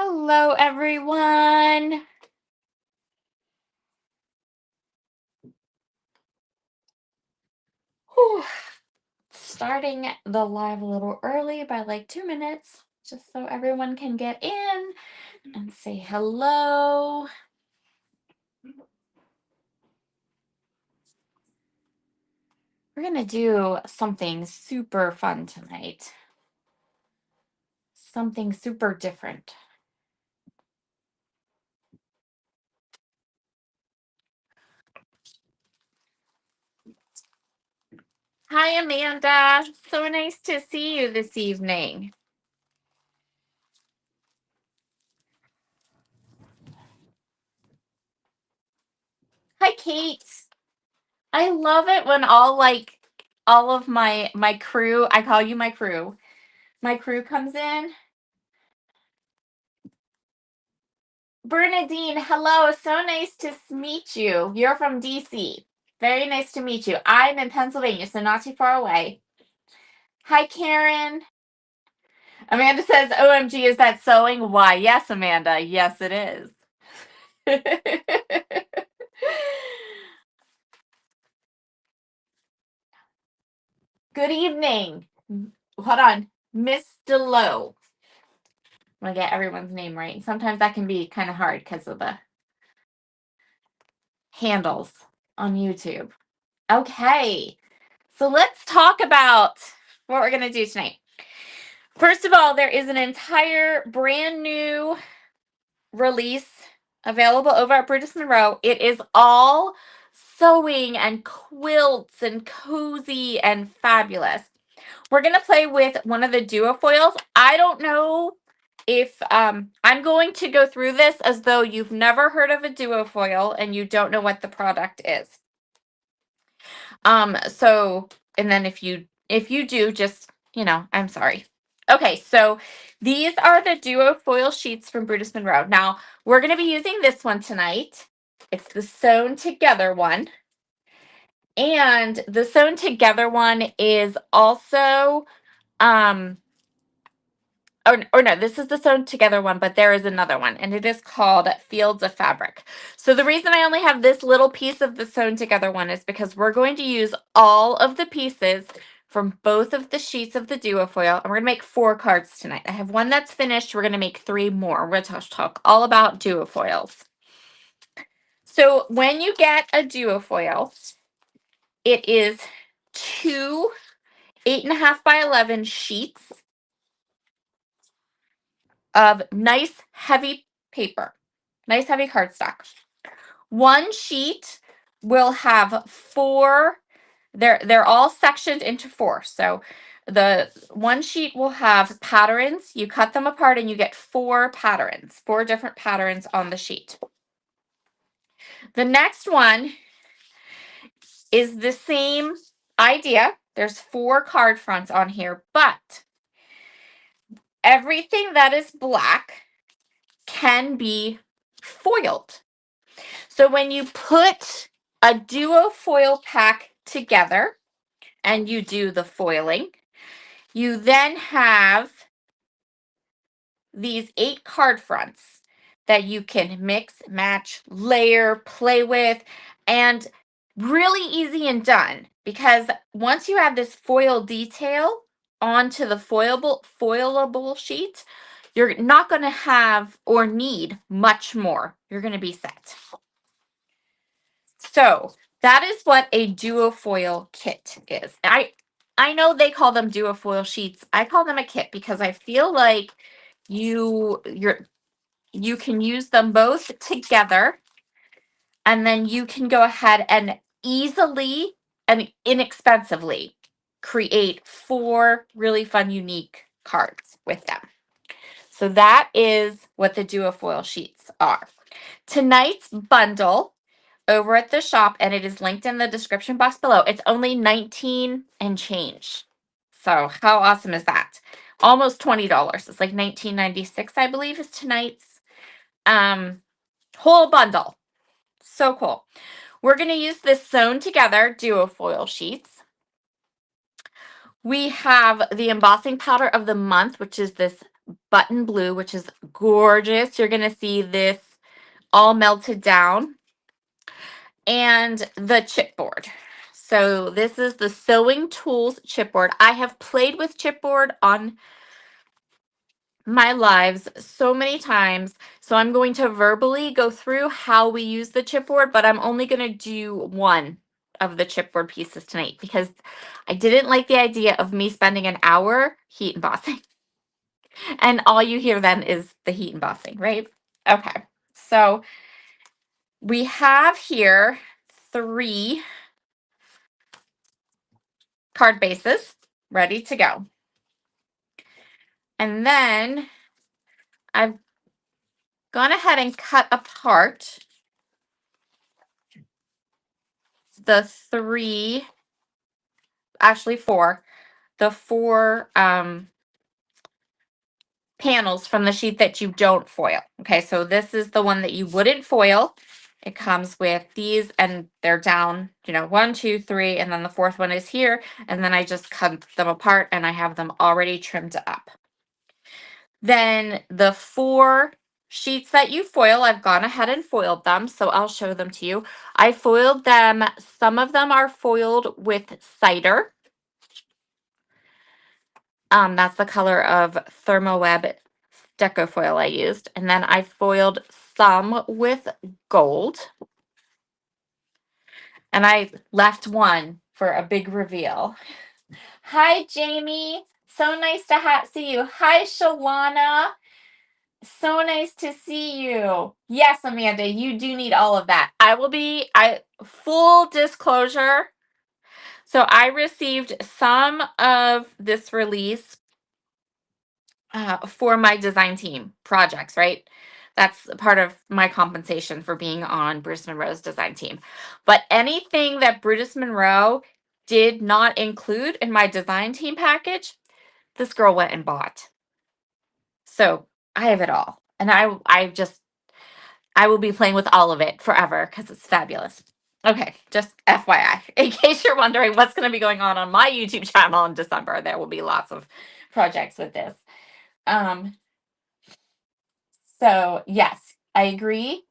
Hello, everyone. Whew. Starting the live a little early by like 2 minutes, just so everyone can get in and say hello. We're going to do something super fun tonight, something super different. Hi, Amanda. So nice to see you this evening. Hi, Kate. I love it when all of my crew, I call you my crew. My crew comes in. Bernadine, hello. So nice to meet you. You're from DC. Very nice to meet you. I'm in Pennsylvania, so not too far away. Hi, Karen. Amanda says, OMG, is that sewing? Why, yes, Amanda. Yes, it is. Good evening. Hold on. Miss DeLoe. I'm going to get everyone's name right. Sometimes that can be kind of hard because of the handles on YouTube. Okay. So let's talk about what we're going to do tonight. First of all, there is an entire brand new release available over at Brutus Monroe. It is all sewing and quilts and cozy and fabulous. We're going to play with one of the duo foils. I don't know if I'm going to go through this as though you've never heard of a duo foil and you don't know what the product is. And then if you do, just, I'm sorry. Okay, so these are the duo foil sheets from Brutus Monroe. Now, we're going to be using this one tonight. It's the sewn together one. And the sewn together one is also or no, this is the sewn together one, but there is another one, and it is called Fields of Fabric. So the reason I only have this little piece of the sewn together one is because we're going to use all of the pieces from both of the sheets of the duo foil, and we're going to make 4 cards tonight. I have one that's finished. We're going to make 3 more. We're going to talk all about duo foils. So when you get a duo foil, it is 2 8.5 by 11 sheets of nice heavy paper, nice heavy cardstock. One sheet will have 4, they're all sectioned into 4. So the one sheet will have patterns. You cut them apart and you get 4 patterns, 4 different patterns on the sheet. The next one is the same idea. There's 4 card fronts on here, but everything that is black can be foiled. So when you put a duo foil pack together and you do the foiling, you then have these 8 card fronts that you can mix, match, layer, play with, and really easy and done, because once you have this foil detail onto the foilable sheet, you're not going to have or need much more. You're going to be set. So that is what a duo foil kit is. I know they call them duo foil sheets. I call them a kit because I feel like you can use them both together, and then you can go ahead and easily and inexpensively create 4 really fun, unique cards with them. So that is what the duo foil sheets are. Tonight's bundle over at the shop, and it is linked in the description box below. It's only $19 and change. So how awesome is that? Almost $20. It's like $19.96, I believe, is tonight's whole bundle. So cool. We're going to use this sewn together duo foil sheets. We have the embossing powder of the month, which is this button blue, which is gorgeous. You're going to see this all melted down. And the chipboard. So this is the Sewing Tools chipboard. I have played with chipboard on my lives so many times. So I'm going to verbally go through how we use the chipboard, but I'm only going to do one of the chipboard pieces tonight because I didn't like the idea of me spending an hour heat embossing. And all you hear then is the heat embossing, right? Okay. So we have here 3 card bases ready to go. And then I've gone ahead and cut apart the 3, actually 4, the 4 panels from the sheet that you don't foil. Okay, so this is the one that you wouldn't foil. It comes with these and they're down, 1, 2, 3, and then the 4th one is here. And then I just cut them apart and I have them already trimmed up. Then the 4 sheets that you foil, I've gone ahead and foiled them, so I'll show them to you. I foiled them. Some of them are foiled with cider. That's the color of Thermoweb Deco foil I used. And then I foiled some with gold. And I left one for a big reveal. Hi, Jamie. So nice to see you. Hi, Shawana. So nice to see you. Yes, Amanda, you do need all of that. Full disclosure. So I received some of this release for my design team projects, right? That's part of my compensation for being on Bruce Monroe's design team. But anything that Brutus Monroe did not include in my design team package, this girl went and bought. So I have it all. And I will be playing with all of it forever because it's fabulous. Okay, just FYI, in case you're wondering what's going to be going on my YouTube channel in December, there will be lots of projects with this. So yes, I agree.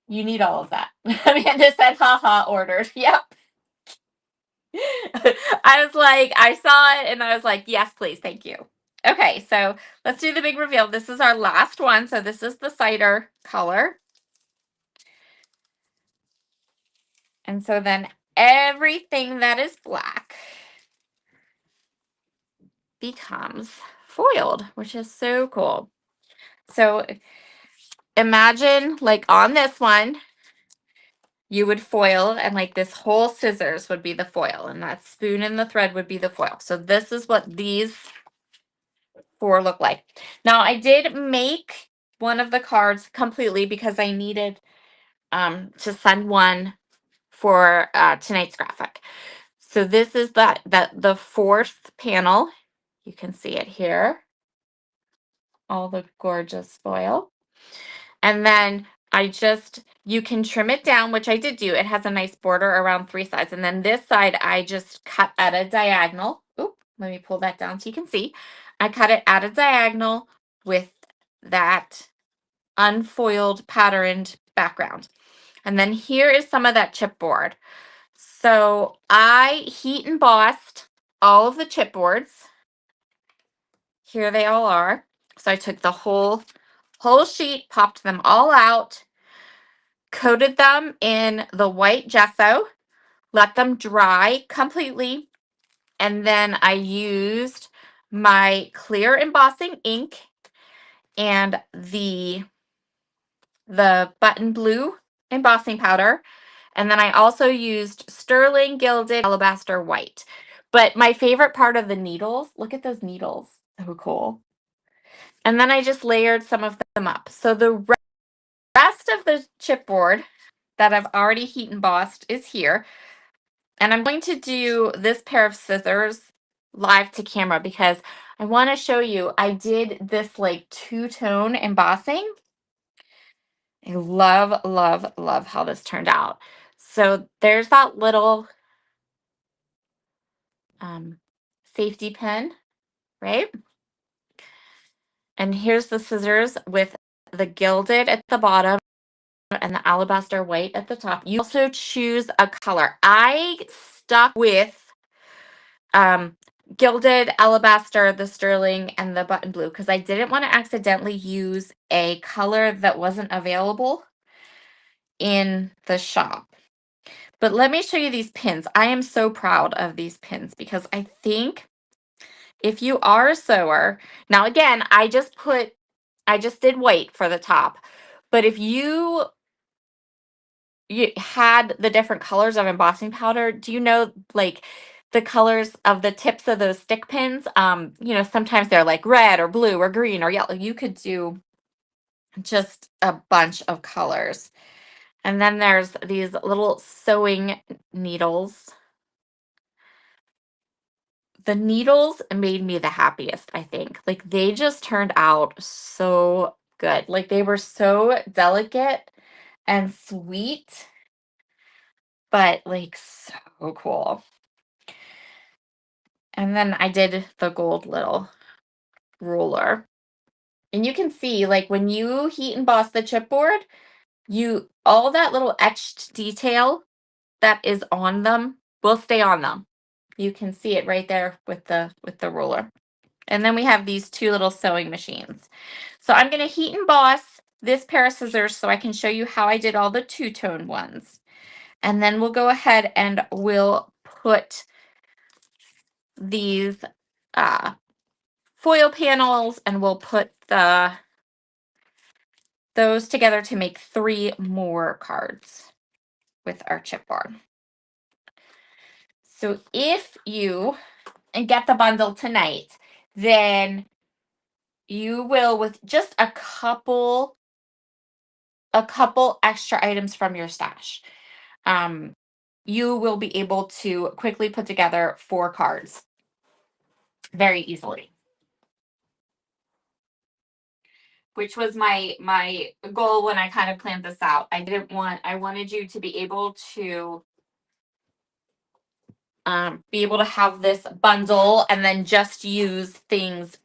You need all of that. Amanda said, haha, ordered. Yep. I was like, I saw it and I was like, yes, please. Thank you. Okay, so let's do the big reveal. This is our last one. So this is the cider color. And so then everything that is black becomes foiled, which is so cool. So imagine like on this one, you would foil and like this whole scissors would be the foil and that spoon and the thread would be the foil. So this is what these 4 look like. Now I did make one of the cards completely because I needed to send one for tonight's graphic. So this is the 4th panel. You can see it here. All the gorgeous foil. And then you can trim it down, which I did do. It has a nice border around 3 sides. And then this side, I just cut at a diagonal. Oop, let me pull that down so you can see. I cut it at a diagonal with that unfoiled patterned background. And then here is some of that chipboard. So I heat embossed all of the chipboards. Here they all are. So I took the whole sheet, popped them all out, coated them in the white gesso, let them dry completely, and then I used my clear embossing ink and the button blue embossing powder, and then I also used sterling gilded alabaster white. But my favorite part of the needles, look at those needles, so cool. And then I just layered some of them up. So the rest of the chipboard that I've already heat embossed is here. And I'm going to do this pair of scissors live to camera because I want to show you, I did this like 2-tone embossing. I love, love, love how this turned out. So there's that little safety pin, right? And here's the scissors with the gilded at the bottom and the alabaster white at the top. You also choose a color. I stuck with gilded, alabaster, the sterling, and the button blue because I didn't want to accidentally use a color that wasn't available in the shop. But let me show you these pins. I am so proud of these pins because I think if you are a sewer, now again, I just did white for the top, but if you had the different colors of embossing powder, do you know like the colors of the tips of those stick pins? Sometimes they're like red or blue or green or yellow. You could do just a bunch of colors. And then there's these little sewing needles. The needles made me the happiest, I think. Like they just turned out so good. Like they were so delicate and sweet, but like so cool. And then I did the gold little ruler. And you can see like when you heat emboss the chipboard, all that little etched detail that is on them will stay on them. You can see it right there with the ruler. And then we have these two little sewing machines. So I'm going to heat emboss this pair of scissors so I can show you how I did all the two-tone ones. And then we'll go ahead and we'll put these foil panels and we'll put those together to make 3 more cards with our chipboard. So if you get the bundle tonight, then you will, with just a couple extra items from your stash, you will be able to quickly put together 4 cards very easily. Which was my goal when I kind of planned this out. I wanted you to be able to have this bundle and then just use things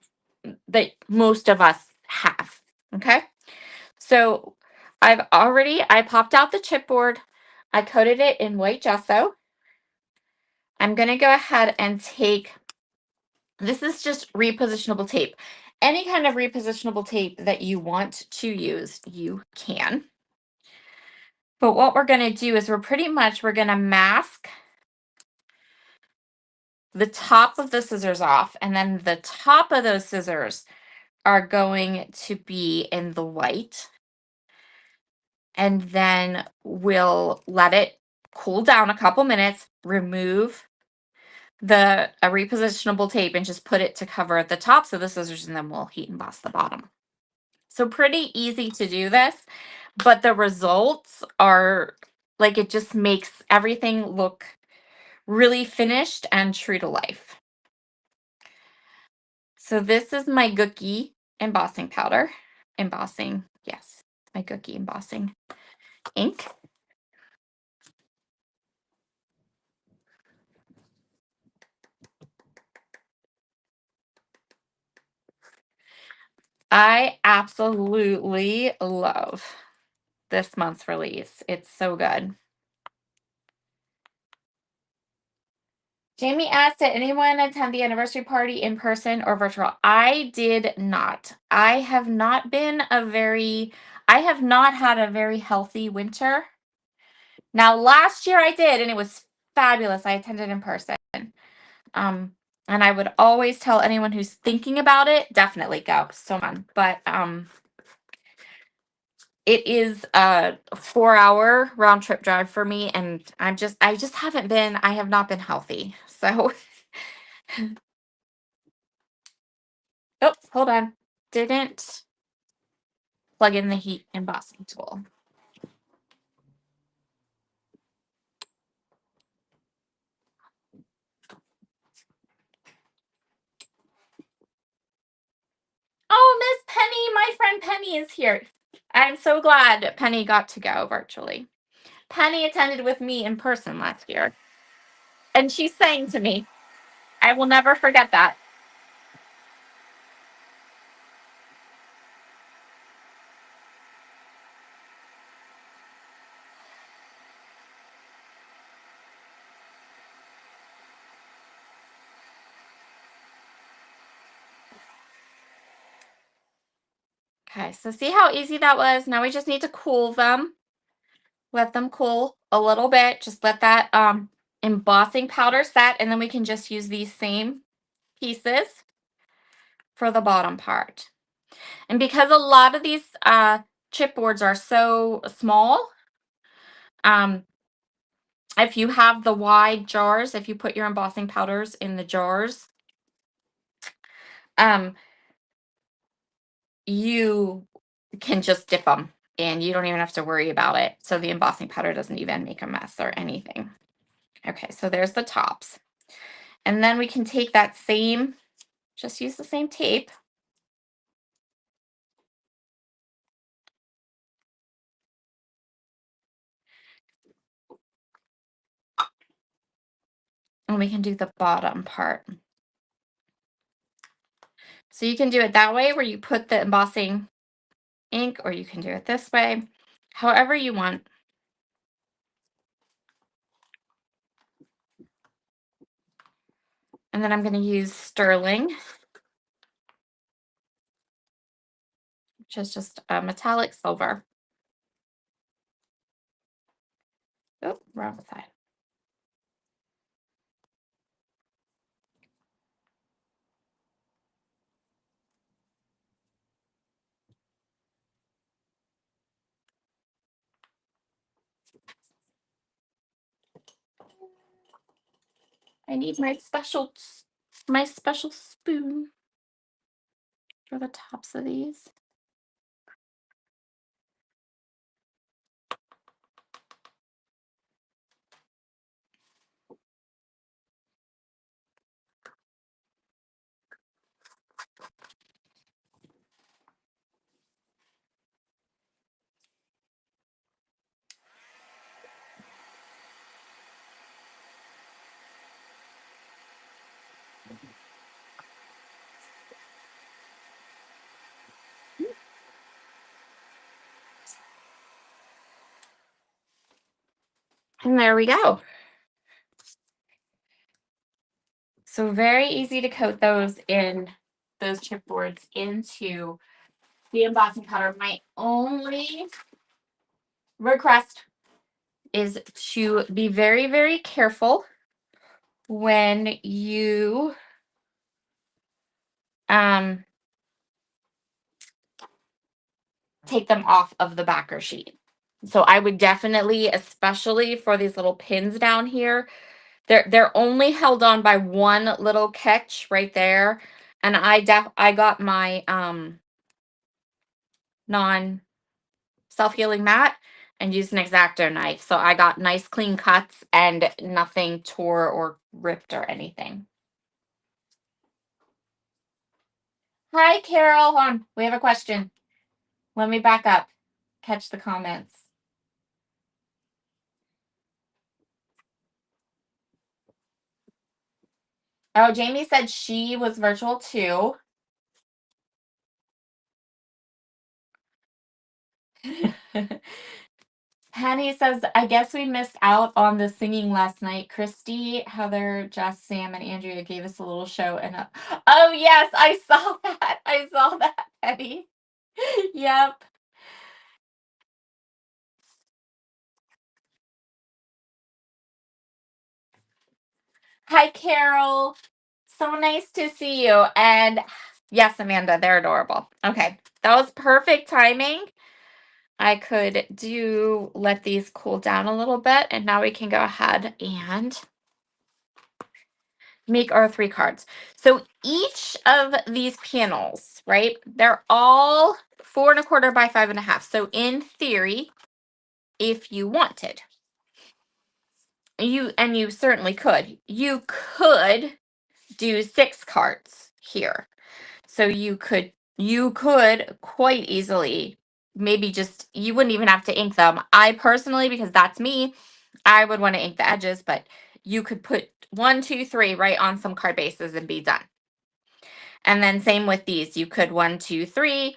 that most of us have. Okay. So I popped out the chipboard. I coated it in white gesso. I'm going to go ahead and this is just repositionable tape. Any kind of repositionable tape that you want to use, you can. But what we're going to do is we're going to mask the top of the scissors off, and then the top of those scissors are going to be in the white. And then we'll let it cool down a couple minutes, remove the repositionable tape and just put it to cover the tops of the scissors, and then we'll heat emboss the bottom. So pretty easy to do this, but the results are like, it just makes everything look really finished and true to life. So this is my Gookie embossing powder. Yes, my Gookie embossing ink. I absolutely love this month's release. It's so good. Jamie asked, did anyone attend the anniversary party in person or virtual? I did not. I have not had a very healthy winter. Now, last year I did, and it was fabulous. I attended in person. And I would always tell anyone who's thinking about it, definitely go. So fun. But it is a 4-hour round trip drive for me, and I have not been healthy. So oh, hold on. Didn't plug in the heat embossing tool. Oh, Miss Penny, my friend Penny is here. I'm so glad Penny got to go virtually. Penny attended with me in person last year. And she's saying to me, I will never forget that. Okay, so see how easy that was? Now we just need to cool them. Let them cool a little bit. Just let that embossing powder set, and then we can just use these same pieces for the bottom part. And because a lot of these chipboards are so small, if you have the wide jars, if you put your embossing powders in the jars, you can just dip them and you don't even have to worry about it. So the embossing powder doesn't even make a mess or anything. Okay, so there's the tops. And then we can take that same, just use the same tape. And we can do the bottom part. So you can do it that way where you put the embossing ink, or you can do it this way, however you want. And then I'm going to use sterling, which is just a metallic silver. Oh, wrong side. I need my special spoon for the tops of these. And there we go. So very easy to coat those chipboards into the embossing powder. My only request is to be very, very careful when you take them off of the backer sheet. So I would definitely, especially for these little pins down here, they're only held on by one little catch right there. And I got my non self-healing mat and used an X-Acto knife. So I got nice clean cuts and nothing tore or ripped or anything. Hi, Carol. Hold on. We have a question. Let me back up. Catch the comments. Oh, Jamie said she was virtual too. Penny says, I guess we missed out on the singing last night. Christy, Heather, Jess, Sam, and Andrea gave us a little show. And oh, yes, I saw that. I saw that, Penny. Yep. Hi, Carol. So nice to see you. And yes, Amanda, they're adorable. Okay, that was perfect timing. I could let these cool down a little bit, and now we can go ahead and make our 3 cards. So each of these panels, right, they're all 4 1/4 by 5 1/2. So in theory, if you wanted, you certainly could, you could do 6 cards here. So you could quite easily, maybe just, you wouldn't even have to ink them. I personally, because that's me, I would want to ink the edges, but you could put 1, 2, 3 right on some card bases and be done. And then same with these, you could 1, 2, 3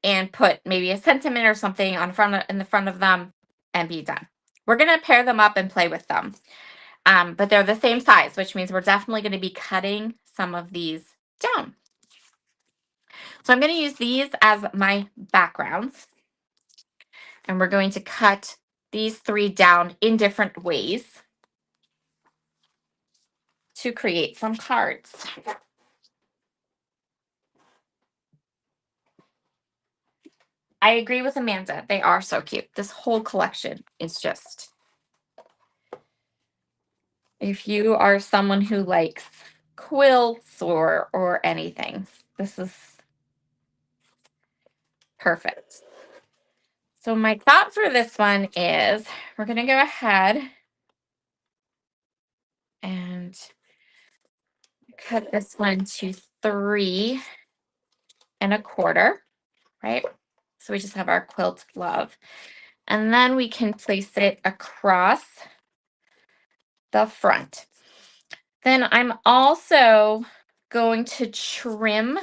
and put maybe a sentiment or something in the front of them and be done. We're going to pair them up and play with them. But they're the same size, which means we're definitely going to be cutting some of these down. So I'm going to use these as my backgrounds. And we're going to cut these 3 down in different ways to create some cards. I agree with Amanda. They are so cute. This whole collection is just, if you are someone who likes quilts or anything, this is perfect. So my thought for this one is we're going to go ahead and cut this one to 3 1/4, right? So we just have our quilt glove. And then we can place it across the front. Then I'm also going to trim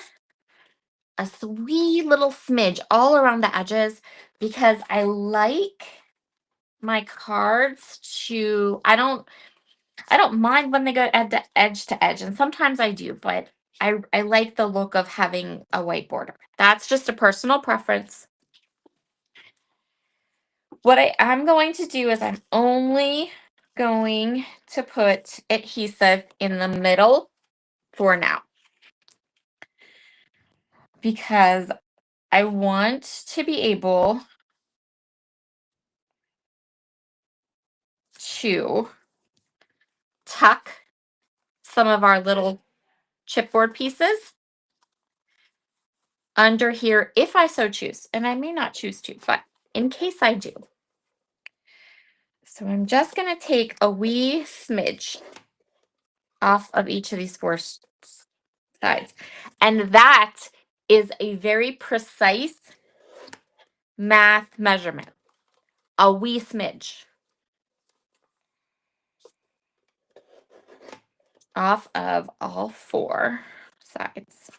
a wee little smidge all around the edges because I like my cards to, I don't mind when they go edge to edge, and sometimes I do, but I like the look of having a white border. That's just a personal preference. What I am going to do is I'm only going to put adhesive in the middle for now because I want to be able to tuck some of our little chipboard pieces under here if I so choose, and I may not choose to, but in case I do. So I'm just going to take a wee smidge off of each of these 4 sides. And that is a very precise math measurement. A wee smidge off of all 4 sides.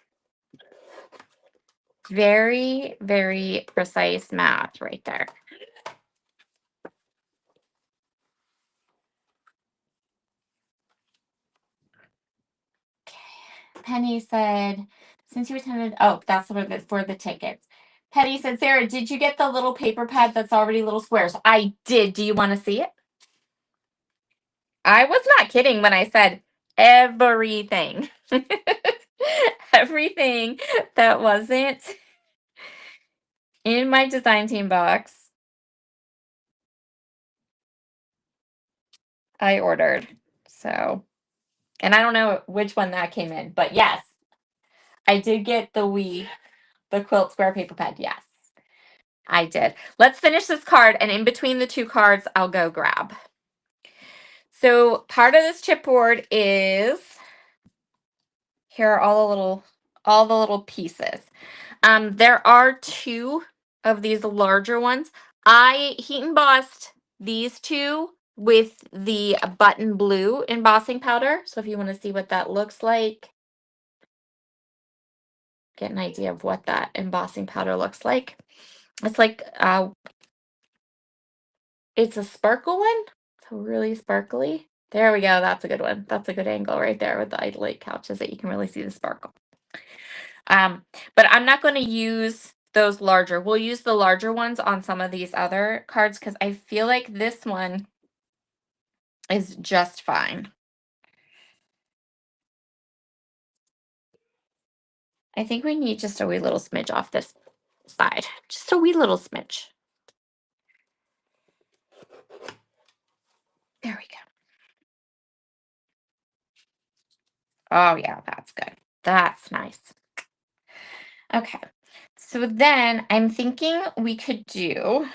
Very, very precise math right there. Okay. Penny said, since you attended, oh, that's for the tickets. Penny said, Sarah, did you get the little paper pad that's already little squares? I did. Do you want to see it? I was not kidding when I said everything. Everything that wasn't in my design team box, I ordered. So, and I don't know which one that came in, but yes, I did get the quilt square paper pad. Yes, I did. Let's finish this card, and in between the 2 cards, I'll go grab. So part of this chipboard is, here are all the little pieces. There are 2 of these larger ones. I heat embossed these 2 with the button blue embossing powder. So if you want to see what that looks like, get an idea of what that embossing powder looks like. It's like, it's a sparkle one. It's really sparkly. There we go. That's a good one. That's a good angle right there with the light couches that you can really see the sparkle. But I'm not going to use those larger. We'll use the larger ones on some of these other cards because I feel like this one is just fine. I think we need just a wee little smidge off this side. Just a wee little smidge. There we go. Oh, yeah, that's good. That's nice. Okay. So then I'm thinking we could do,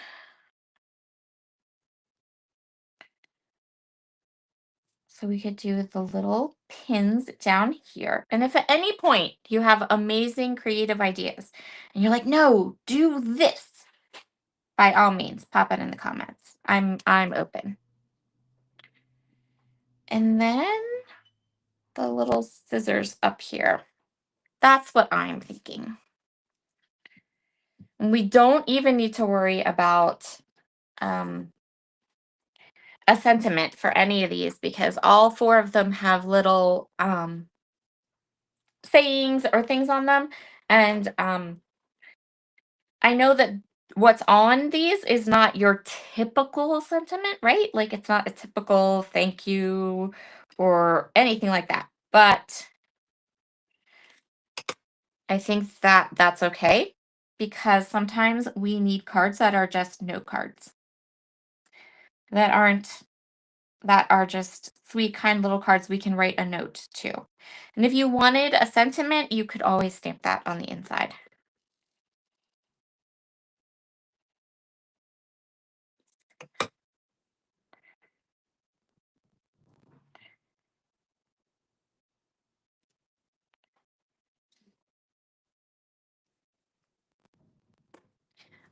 so we could do the little pins down here. And if at any point you have amazing creative ideas and you're like, no, do this, by all means, pop it in the comments. I'm open. And then the little scissors up here. That's what I'm thinking. And we don't even need to worry about a sentiment for any of these because all 4 of them have little sayings or things on them. And I know that what's on these is not your typical sentiment, right? Like it's not a typical thank you or anything like that. But I think that that's okay because sometimes we need cards that are just note cards that aren't that are just sweet, kind little cards we can write a note to. And if you wanted a sentiment, you could always stamp that on the inside.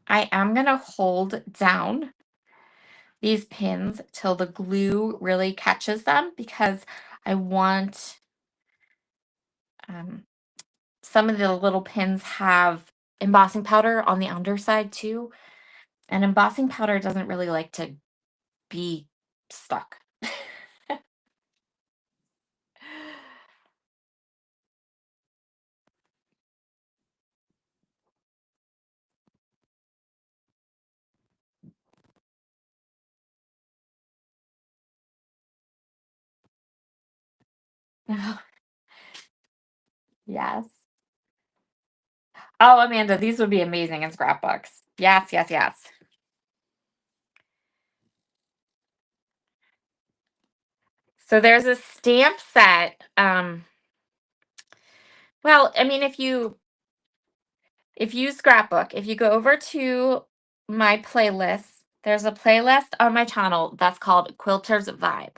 I am going to hold down these pins till the glue really catches them because I want um, some of the little pins have embossing powder on the underside too. And embossing powder doesn't really like to be stuck. Yes. Oh, Amanda, these would be amazing in scrapbooks. Yes, yes, yes. So there's a stamp set. Well, I mean, if you scrapbook, if you go over to my playlist, there's a playlist on my channel that's called Quilter's Vibe.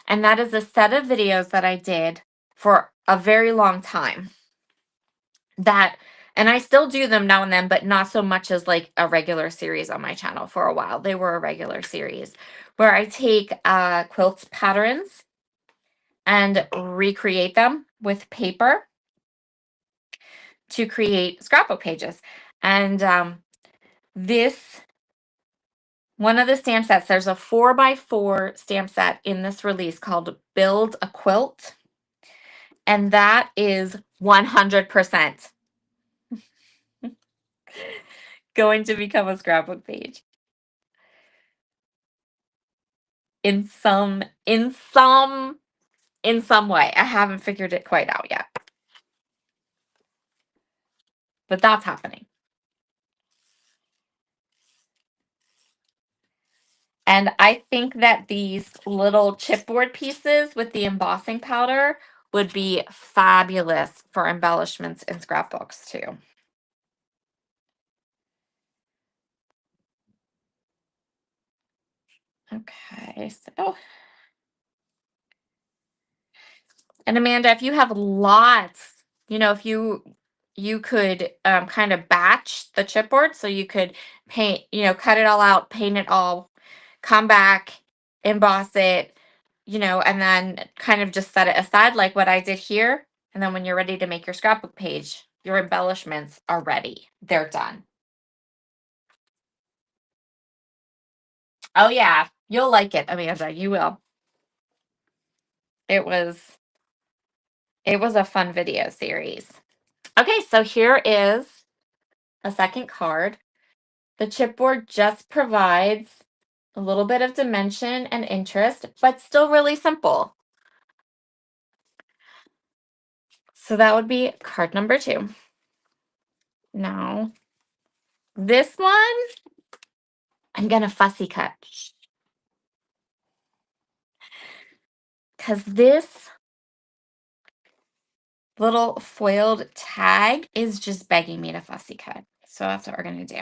And that is a set of videos that I did for a very long time. And I still do them now and then, but not so much as like a regular series on my channel. For a while they were a regular series where I take quilt patterns and recreate them with paper to create scrapbook pages. And this one of the stamp sets, there's a 4x4 stamp set in this release called Build a Quilt, and that is 100% going to become a scrapbook page in some way. I haven't figured it quite out yet, but that's happening. And I think that these little chipboard pieces with the embossing powder would be fabulous for embellishments in scrapbooks too. Okay, so and Amanda, if you have lots, if you could kind of batch the chipboard, so you could paint, cut it all out, paint it all, come back, emboss it, and then kind of just set it aside like what I did here. And then when you're ready to make your scrapbook page, your embellishments are ready. They're done. Oh yeah, you'll like it, Amanda. You will. It was it was a fun video series. Okay, so here is a second card. The chipboard just provides a little bit of dimension and interest, but still really simple. So that would be card number 2. Now, this one, I'm going to fussy cut. Because this little foiled tag is just begging me to fussy cut. So that's what we're going to do.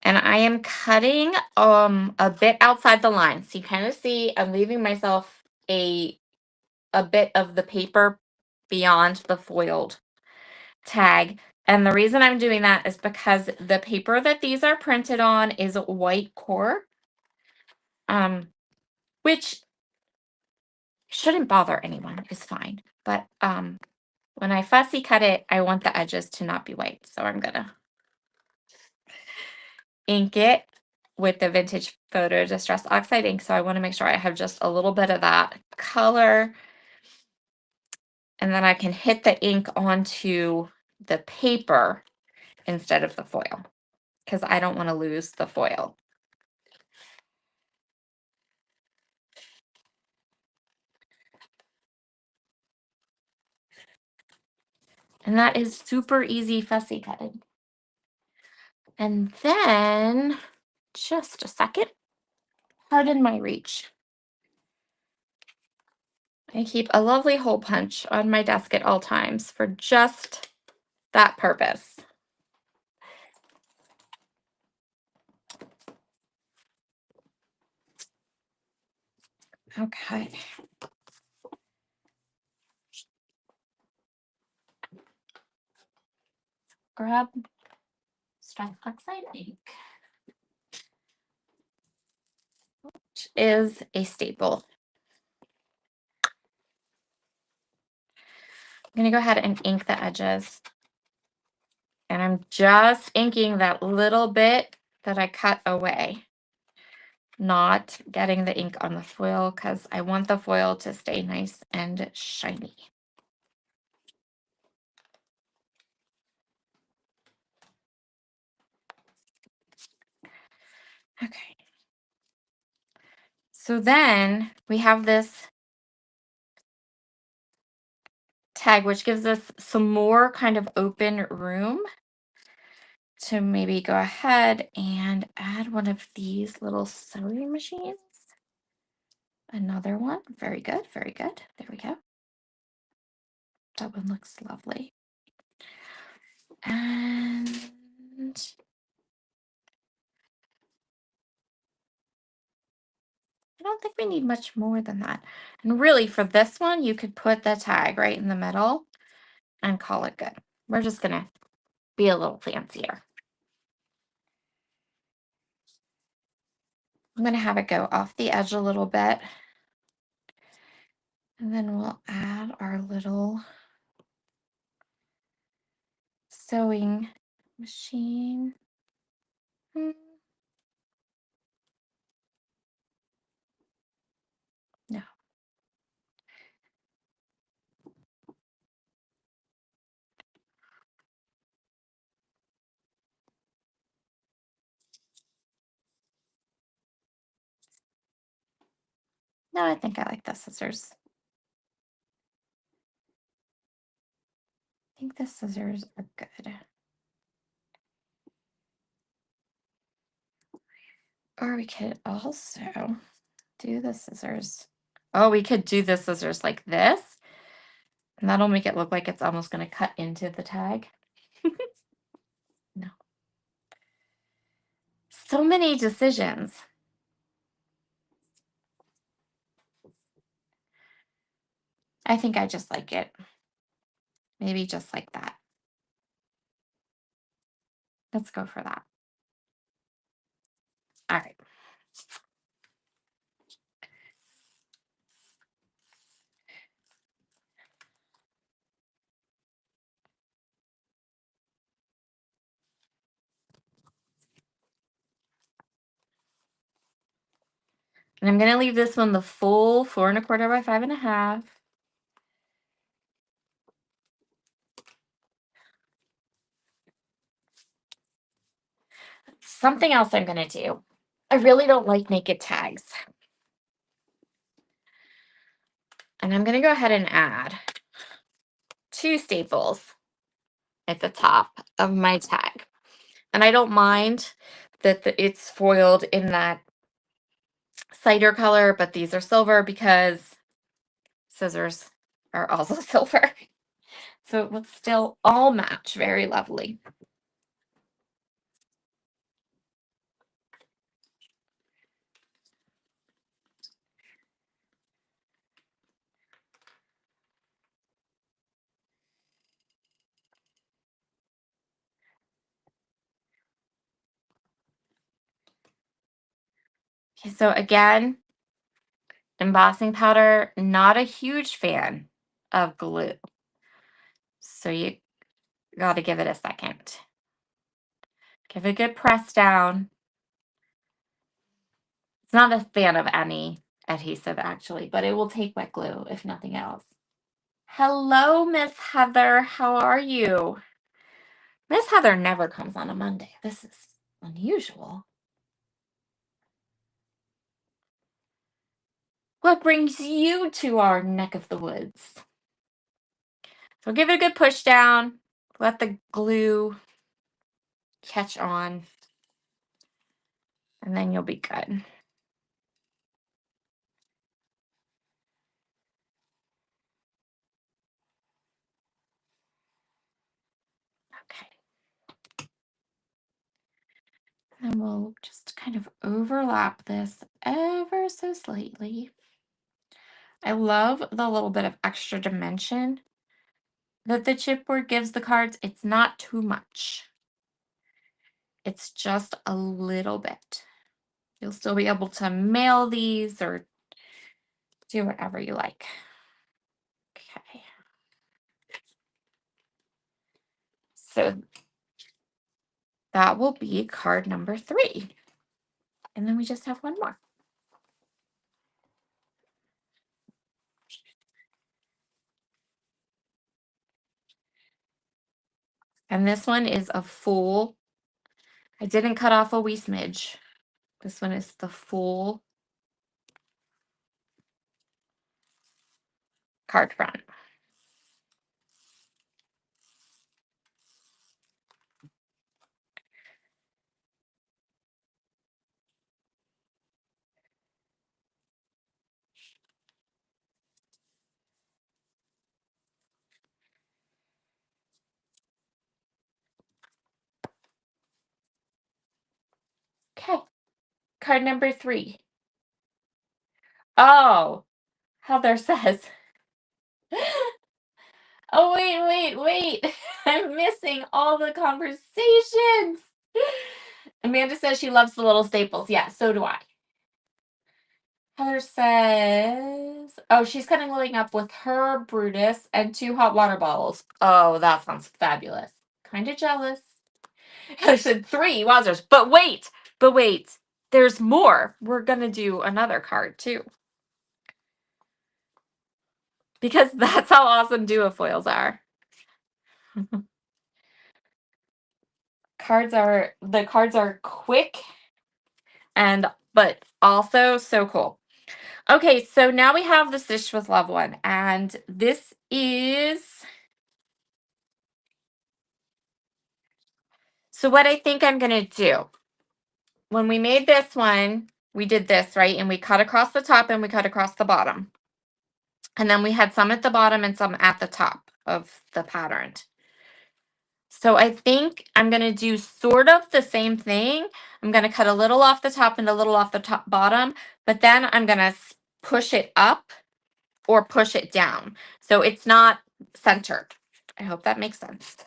And I am cutting a bit outside the line. So you kind of see I'm leaving myself a bit of the paper beyond the foiled tag. And the reason I'm doing that is because the paper that these are printed on is white core, which shouldn't bother anyone. It's fine. But when I fussy cut it, I want the edges to not be white. So I'm gonna ink it with the Vintage Photo Distress Oxide ink. So I want to make sure I have just a little bit of that color. And then I can hit the ink onto the paper instead of the foil because I don't want to lose the foil. And that is super easy fussy cutting. And then, just a second, pardon my reach. I keep a lovely hole punch on my desk at all times for just that purpose. Okay. Grab Stripe Oxide ink, which is a staple. I'm going to go ahead and ink the edges. And I'm just inking that little bit that I cut away, not getting the ink on the foil because I want the foil to stay nice and shiny. Okay. So then we have this tag, which gives us some more kind of open room to maybe go ahead and add one of these little sewing machines. Another one. Very good. Very good. There we go. That one looks lovely. And I don't think we need much more than that. And really, for this one, you could put the tag right in the middle and call it good. We're just going to be a little fancier. I'm going to have it go off the edge a little bit. And then we'll add our little sewing machine. No. No, I think I like the scissors. I think the scissors are good. Or we could also do the scissors. Oh, we could do the scissors like this. And that'll make it look like it's almost going to cut into the tag. No. So many decisions. I think I just like it. Maybe just like that. Let's go for that. All right. And I'm going to leave this one the full 4 1/4 by 5 1/2. Something else I'm going to do. I really don't like naked tags. And I'm going to go ahead and add 2 staples at the top of my tag. And I don't mind that it's foiled in that cider color, but these are silver because scissors are also silver. So it will still all match very lovely. Okay, so again, embossing powder, not a huge fan of glue. So you got to give it a second. Give it a good press down. It's not a fan of any adhesive actually, but it will take wet glue if nothing else. Hello, Miss Heather. How are you? Miss Heather never comes on a Monday. This is unusual. What brings you to our neck of the woods? So give it a good push down. Let the glue catch on, and then you'll be good. Okay. And we'll just kind of overlap this ever so slightly. I love the little bit of extra dimension that the chipboard gives the cards. It's not too much. It's just a little bit. You'll still be able to mail these or do whatever you like. Okay. So that will be card number 3. And then we just have one more. And this one is a full, I didn't cut off a wee smidge. This one is the full card front. Okay. Card number 3. Oh, Heather says, oh, wait. I'm missing all the conversations. Amanda says she loves the little staples. Yeah, so do I. Heather says, oh, she's cuddling up with her Brutus and 2 hot water bottles. Oh, that sounds fabulous. Kind of jealous. Heather said 3. Wowzers. But wait. There's more. We're going to do another card too. Because that's how awesome duofoils are. The cards are quick but also so cool. Okay, so now we have the Stitch with Love one, and this is, so what I think I'm gonna do, when we made this one, we did this, right? And we cut across the top and we cut across the bottom. And then we had some at the bottom and some at the top of the pattern. So I think I'm going to do sort of the same thing. I'm going to cut a little off the top and a little off the top bottom, but then I'm going to push it up or push it down. So it's not centered. I hope that makes sense.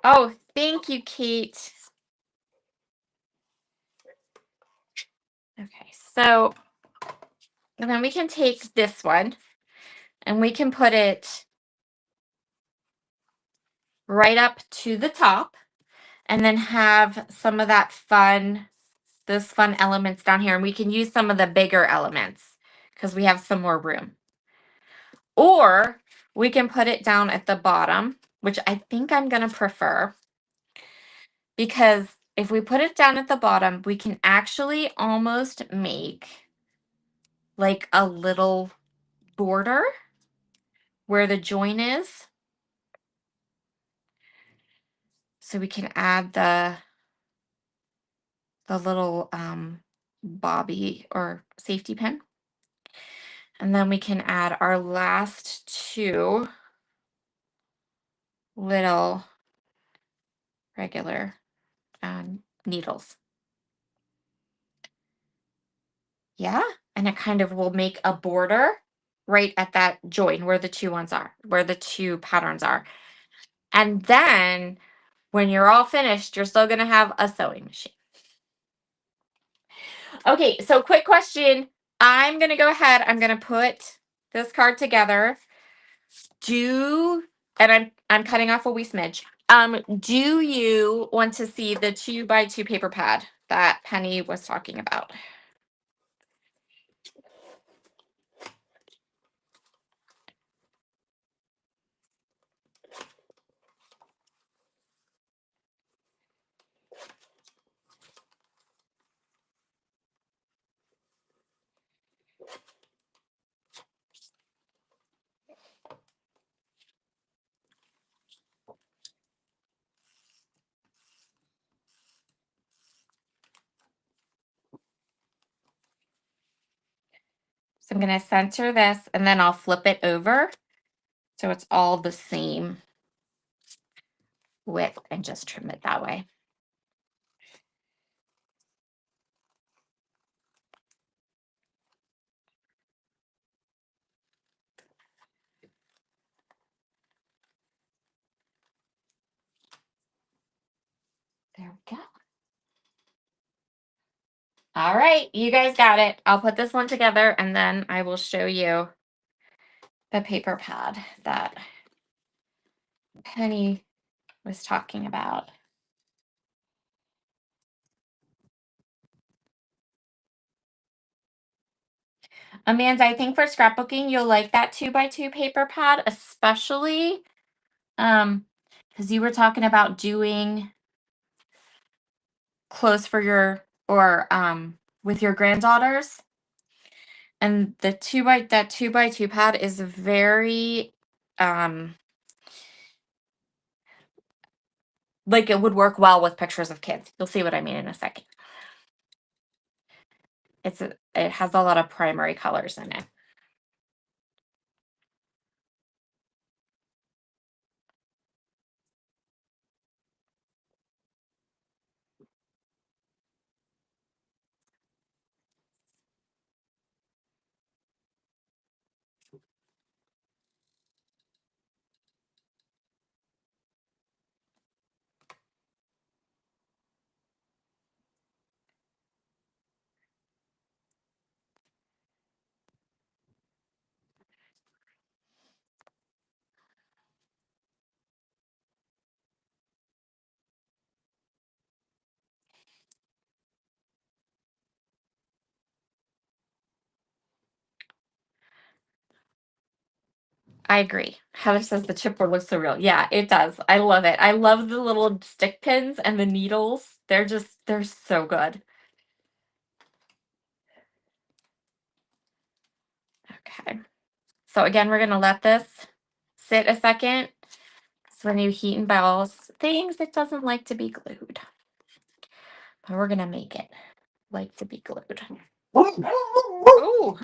Oh, thank you, Kate. Okay, so then we can take this one and we can put it right up to the top and then have some of that those fun elements down here. And we can use some of the bigger elements because we have some more room. Or we can put it down at the bottom, which I think I'm going to prefer, because if we put it down at the bottom, we can actually almost make like a little border where the join is. So we can add the little bobby or safety pin. And then we can add our last 2 little regular needles. Yeah, and it kind of will make a border right at that join where the 2 patterns are. And then when you're all finished, you're still going to have a sewing machine. Okay, so quick question. I'm going to go ahead. I'm going to put this card together. And I'm cutting off a wee smidge. Do you want to see the 2x2 paper pad that Penny was talking about? So I'm going to center this and then I'll flip it over so it's all the same width and just trim it that way. There we go. All right, you guys got it. I'll put this one together and then I will show you the paper pad that Penny was talking about. Amanda, I think for scrapbooking, you'll like that 2x2 paper pad, especially because you were talking about doing clothes for your or with your granddaughters. And the 2x2 pad is very like it would work well with pictures of kids. You'll see what I mean in a second. It has a lot of primary colors in it. I agree. Heather says the chipboard looks so real. Yeah, it does. I love it. I love the little stick pins and the needles. They're so good. Okay. So again, we're going to let this sit a second. So when you heat and balance things, it doesn't like to be glued. But we're going to make it like to be glued. Ooh.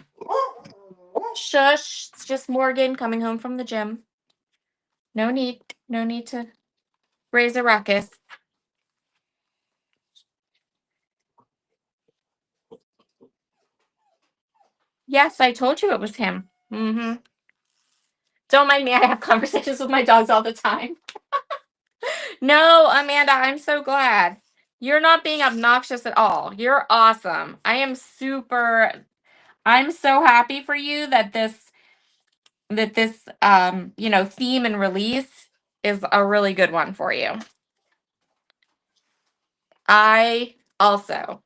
Shush. It's just Morgan coming home from the gym. No need to raise a ruckus. Yes, I told you it was him. Mm-hmm. Don't mind me. I have conversations with my dogs all the time. No, Amanda, I'm so glad. You're not being obnoxious at all. You're awesome. I'm so happy for you that this theme and release is a really good one for you. I also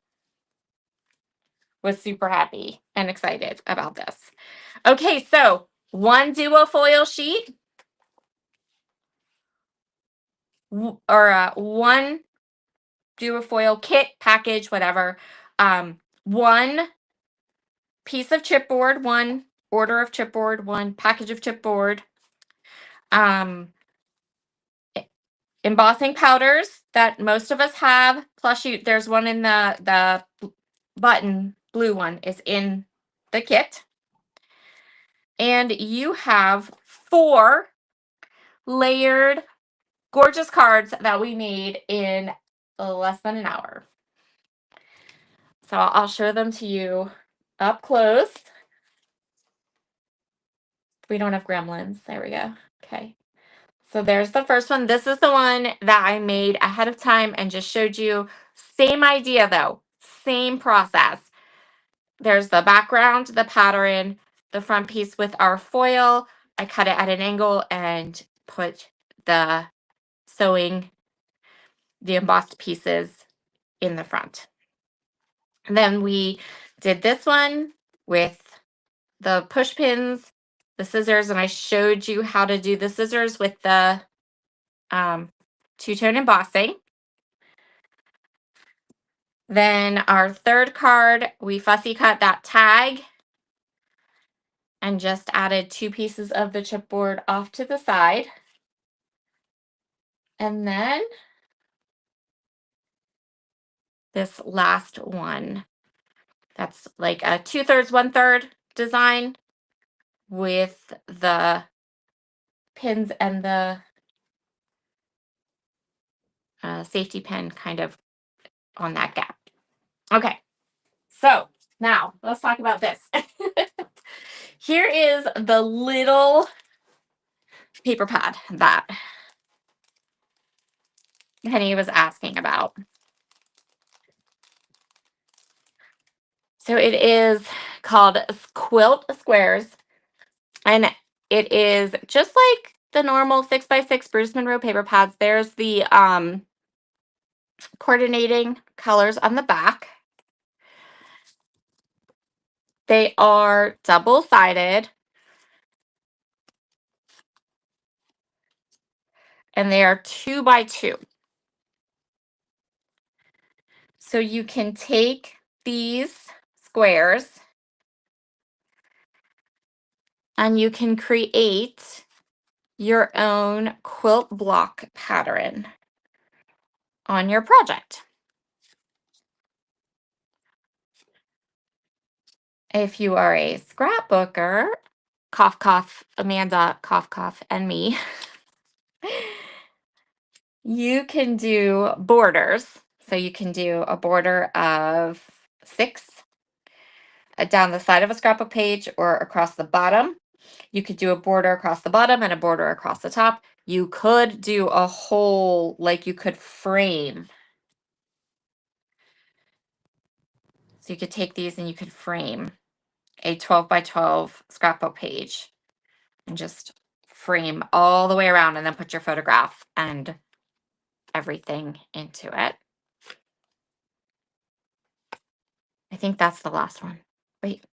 was super happy and excited about this. Okay, so one duo foil sheet or one duo foil kit, package, whatever. One piece of chipboard, one order of chipboard, one package of chipboard. Embossing powders that most of us have. Plus, there's one in the button blue one is in the kit. And you have 4 layered gorgeous cards that we made in less than an hour. So I'll show them to you up close. We don't have gremlins. There we go. Okay. So there's the first one. This is the one that I made ahead of time and just showed you. Same idea though, same process. There's the background, the pattern, the front piece with our foil. I cut it at an angle and put the sewing, the embossed pieces in the front. And then we did this one with the push pins, the scissors, and I showed you how to do the scissors with the two-tone embossing. Then our third card, we fussy cut that tag and just added 2 pieces of the chipboard off to the side. And then this last one, that's like a 2/3, 1/3 design with the pins and the safety pin kind of on that gap. Okay, so now let's talk about this. Here is the little paper pad that Penny was asking about. So it is called Quilt Squares, and it is just like the normal 6x6 Bruce Monroe paper pads. There's the coordinating colors on the back. They are double-sided, and they are 2x2. So you can take these squares and you can create your own quilt block pattern on your project. If you are a scrapbooker, cough, cough, Amanda, cough, cough, and me, you can do borders. So you can do a border of 6 down the side of a scrapbook page or across the bottom. You could do a border across the bottom and a border across the top. You could do a whole, like you could frame. So you could take these and you could frame a 12x12 scrapbook page and just frame all the way around and then put your photograph and everything into it. I think that's the last one. Wait,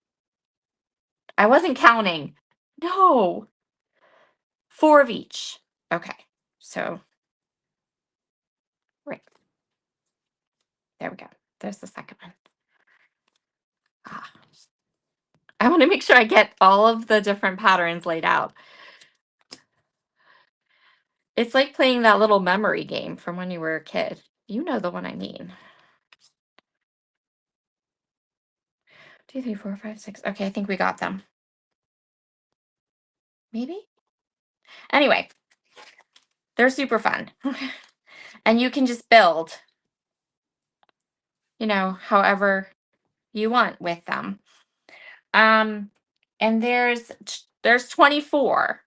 I wasn't counting. No, 4 of each. Okay, so right there we go. There's the second one. Ah. I want to make sure I get all of the different patterns laid out. It's like playing that little memory game from when you were a kid. You know the one I mean. 2, 3, 4, 5, 6. Okay, I think we got them. Maybe? Anyway, they're super fun. And you can just build, however you want with them. And there's 24.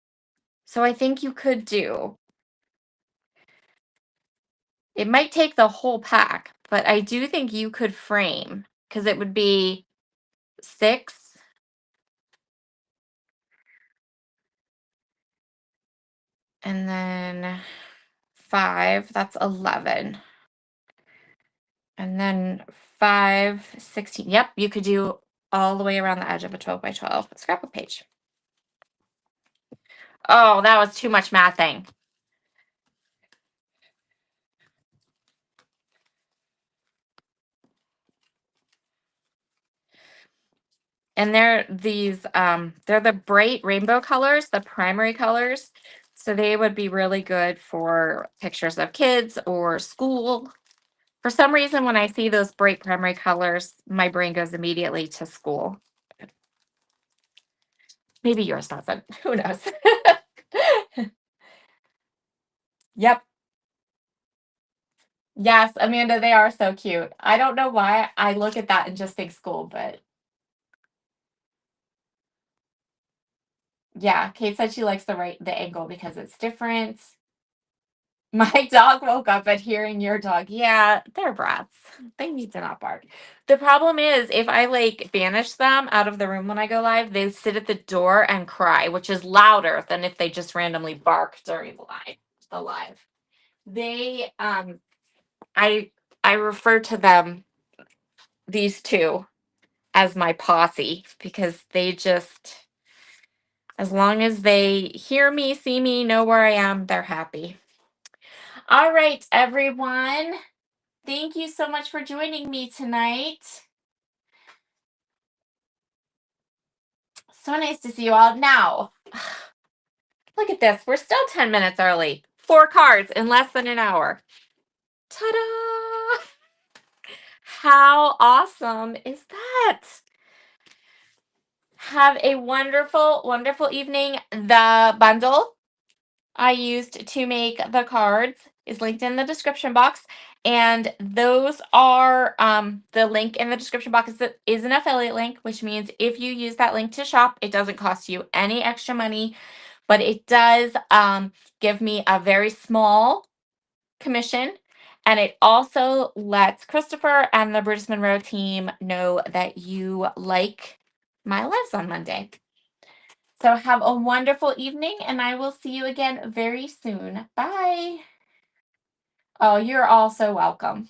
So I think you could do. It might take the whole pack, but I do think you could frame because it would be 6. And then 5, that's 11. And then 5, 16. Yep, you could do all the way around the edge of a 12x12 scrapbook page. Oh, that was too much mathing. And they're the bright rainbow colors, the primary colors. So they would be really good for pictures of kids or school. For some reason, when I see those bright primary colors, my brain goes immediately to school. Maybe yours doesn't. Who knows? Yep. Yes, Amanda, they are so cute. I don't know why I look at that and just think school, but Yeah, Kate said she likes the angle because it's different. My dog woke up at hearing your dog. Yeah, they're brats. They need to not bark. The problem is if I like banish them out of the room when I go live, they sit at the door and cry, which is louder than if they just randomly bark during the live. They I I refer to them, these two, as my posse because they just, as long as they hear me, see me, know where I am, they're happy. All right, everyone. Thank you so much for joining me tonight. So nice to see you all. Now, look at this. We're still 10 minutes early. 4 cards in less than an hour. Ta-da! How awesome is that? Have a wonderful, wonderful evening. The bundle I used to make the cards is linked in the description box. And those are the link in the description box is an affiliate link, which means if you use that link to shop, it doesn't cost you any extra money, but it does give me a very small commission. And it also lets Christopher and the Brutus Monroe team know that you like my lives on Monday. So have a wonderful evening, and I will see you again very soon. Bye. Oh, you're all so welcome.